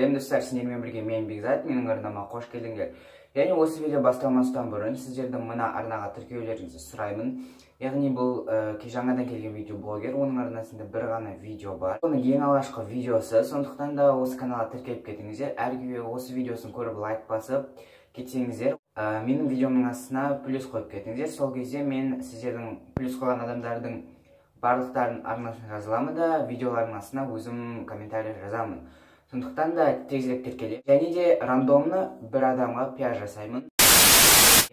Достар, сіздермен бірге мен Бекзат, менің арнама қош келдіңдер. Яғни осы видео басталмастан бұрын сіздердің мына арнаға тіркеулеріңізді сұраймын. Яғни бұл жаңадан келген видео блогер, оның арнасында бір ғана видео бар. Оның ең алғашқы видеосы, сондықтан да осы каналға тіркеліп кетіңіздер. Әрге осы видеосын көріп лайк басып кетсеңіздер, менің видеомның астына плюс қойып кетіңіздер. Сол кезде мен сіздердің плюс қойған адамдардың барлықтарын арнасына жазыламын да, видеолардың астына өзім комментарий жазамын. Сондықтан да тезірек тіркеліп, және де рандомны бір адамға пиар жасаймын.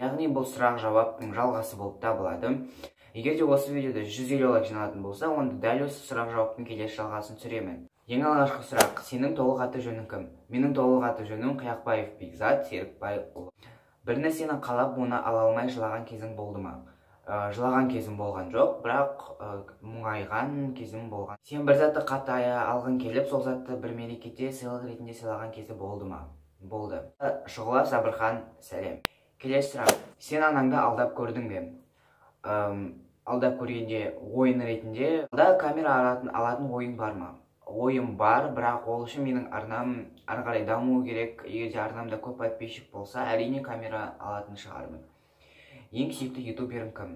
Яғни бұл сұрақ жауаптың жалғасы болып табылады. Егер де осы видеода 150 лайк жиналатын болса, онда дәл осы сұрақ жауаптың келесі жалғасын түсіремін. Ең алғашқы сұрақ: сенің толық аты жөнің кім? Менің толық аты жөнім Қияқбаев Бекзат Серікбайұлы. Бір нәрсені қалап, оны ала алмай жылаған кезің болды ма? Жылаған кезім болған жоқ, бірақ мұңайған кезім болған. Сен бір затты қатты алғың келіп, сол затты бір мерекеде сыйлық ретінде сыйлаған кезі болды ма? Болды. Шұғыла Сабырхан, сәлем. Келесі сұрақ: сен анаңды алдап көрдің бе? Алдап көргенде ойын ретінде, камера алатын ойын бар ма? Ойым бар, бірақ ол үшін менің арнам ары қарай дамуы керек. Егер де арнамда көп подписчик болса, әрине камера алатын шығармын. Ең сүйікті ютуберім кім?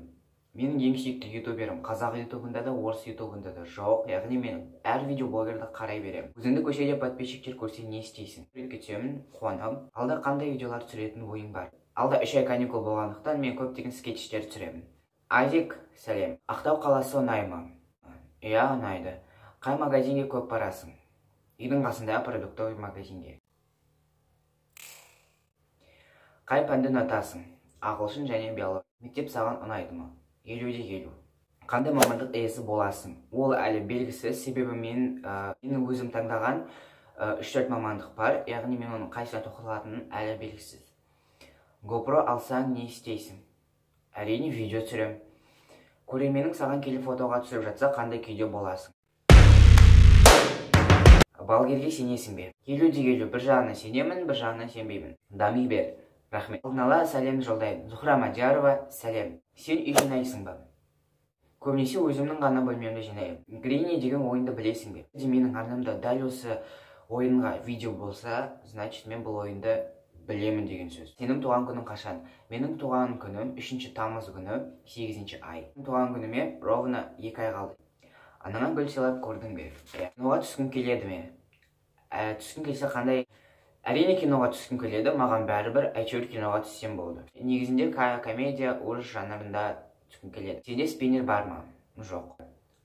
Менің ең сүйікті ютуберім қазақ ютубында да, орыс ютубында да жоқ. Яғни мен әр видео блогерді қарай берем. Өзіңді көшеде подписчиктер көрсе не істейсің? Суретке түсемін, қуанам. Алда қандай видеолар түсіретін ойың бар? Алда 3 ай каникул болғандықтан мен көптеген скетчтер түсіремін. Азик, сәлем. Ақтау қаласы ұнай ма? Иә, ұнайды. Қай магазинге көп барасың? Үйдің қасында продуктовый магазинге. Қай пәнді ұнатасың? Ағылшын және биология. Мектеп саған ұнайды ма? 50-де 50. Қандай мамандық иесі боласың? Ол әлі белгісіз, себебі менің өзім таңдаған 3-4 мамандық бар, яғни мен оның қайсына тоқталатыным әлі белгісіз. GoPro алсаң не істейсің? Әрине видео түсірем. Көрерменің саған келіп фотоға түсіріп жатса, қандай күйде боласың? Балгерге сенесің бе? 50-де 50. Бір жағына сенемін, бір жағына сенбеймін. Дами бер. Рахмет. Алдын ала сәлем жолдаймын. Зухра Мадиярова, сәлем. Сен үй жинайсың ба? Көбінесе өзімнің ғана бөлмемді жинаймын. Грини деген ойынды білесің бе? Менің арнамда дәл осы ойынға видео болса, значит мен бұл ойынды білемін деген сөз. Сенің туған күнің қашан? Менің туған күнім 3 тамыз күні, 8 ай. Туған күніме ровно 2 ай қалды. Анаңа гүл сыйлап көрдің бе? Киноға түскім келеді ме? Түскім келсе қандай? Әрине киноға түскім келеді, маған бәрібір, әйтеуір киноға түссем болды. Негізінде комедия, ұрыс жанрында түскім келеді. Сенде спиннер бар ма? Жоқ.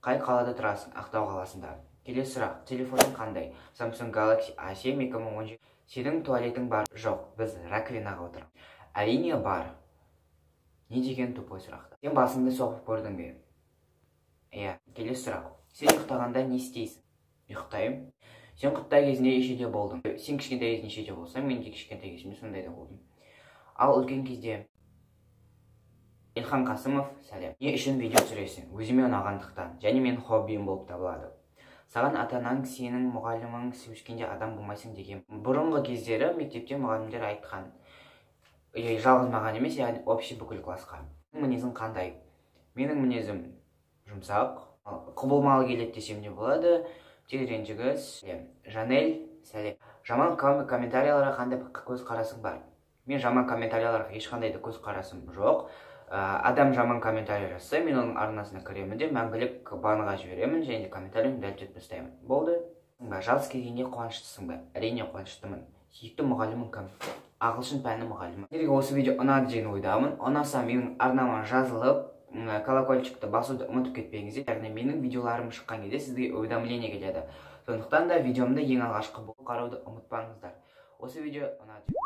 Қай қалада тұрасың? Ақтау қаласында. Келесі сұрақ: телефоның қандай? Samsung Galaxy A7 2017. Сенің туалетің бар? Жоқ, біз раковинаға отырамыз. Әрине бар. Не деген тупой сұрақ? Сен басыңды соғып көрдің бе? Иә. Келесі сұрақ: сен ұйықтағанда не істейсің? Ұйықтаймын. Сен құттай кезінде нешеде болдың? Сен кішкентай кезінде нешеде болсаң, мен де кішкентай кезімде сондайда болдым. Ал үлкен кезде? Илхан Қасымов, сәлем. Не үшін видео түсіресің? Өзіме ұнағандықтан, және менің хоббиім болып табылады. Саған ата-анаң, сенің мұғалімің сөйлескенде адам болмайсың деген. Бұрынғы кездері мектепте мұғалімдер айтқан. Жалғыз маған емес, яғни общий бүкіл классқа. Мінезің қандай? Менің мінезім жұмсақ, құбылмалы келеді десем де болады. Тезіренжігіз, Жанель, сәлем. Жаман комментарияларға қандай көз қарасың бар? Мен жаман комментарияларға ешқандайды көз қарасым жоқ. Адам жаман комментарий жазса, мен оның арнасына кіремін де мәңгілік банға жіберемін, және де комментарийін дәлтіп тастаймын. Болды? Жас келгенде қуаныштысың ба? Әрине қуаныштымын. Сүйікті мұғалімің кім? Ағылшын пәні мұғалімі. Сіздерге осы видео ұнады деген ойдамын. Ұнаса менің арнама жазылып, колокольчикті басуды ұмытып кетпеңіздер. Яғни менің видеоларым шыққан кезде сізге уведомление келеді. Сондықтан да видеомды ең алғашқы болып қарауды ұмытпаңыздар. Осы видео ұнады.